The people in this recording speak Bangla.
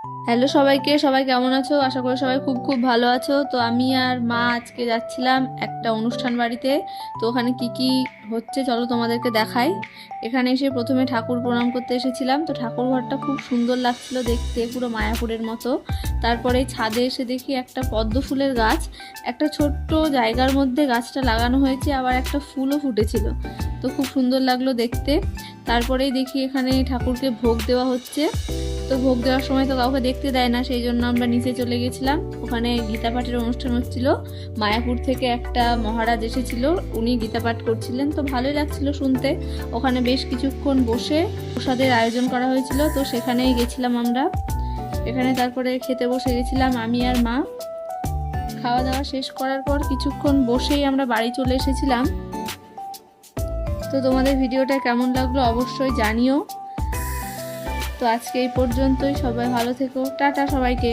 হ্যালো সবাইকে, সবাই কেমন আছো? আশা করি সবাই খুব খুব ভালো আছো। তো আমি আর মা আজকে যাচ্ছিলাম একটা অনুষ্ঠান বাড়িতে। তো ওখানে কি কি হচ্ছে চলো তোমাদেরকে দেখাই। এখানে এসে প্রথমে ঠাকুর প্রণাম করতে এসেছিলাম। তো ঠাকুর ঘরটা খুব সুন্দর লাগছিল দেখতে, পুরো মায়াপুরের মতো। তারপরে ছাদে এসে দেখি একটা পদ্ম ফুলের গাছ, একটা ছোট্ট জায়গার মধ্যে গাছটা লাগানো হয়েছে, আবার একটা ফুলও ফুটেছিল। তো খুব সুন্দর লাগলো দেখতে। তারপরেই দেখি এখানে ঠাকুরকে ভোগ দেওয়া হচ্ছে। তো ভোগ দেওয়ার সময় তো কাউকে দেখতে দেয় না, সেই জন্য আমরা নিচে চলে গেছিলাম। ওখানে গীতা পাঠের অনুষ্ঠান হচ্ছিল। মায়াপুর থেকে একটা মহারাজ এসেছিল, উনি গীতা পাঠ করছিলেন। তো ভালোই লাগছিল শুনতে। ওখানে বেশ কিছুক্ষণ বসে প্রসাদের আয়োজন করা হয়েছিল, তো সেখানেই গেছিলাম আমরা। এখানে তারপরে খেতে বসে গেছিলাম আমি আর মা। খাওয়া দাওয়া শেষ করার পর কিছুক্ষণ বসেই আমরা বাড়ি চলে এসেছিলাম। তো তোমাদের ভিডিওটা কেমন লাগলো অবশ্যই জানিও। তো আজকে এই পর্যন্তই, সবাই ভালো থেকো, টাটা সবাইকে।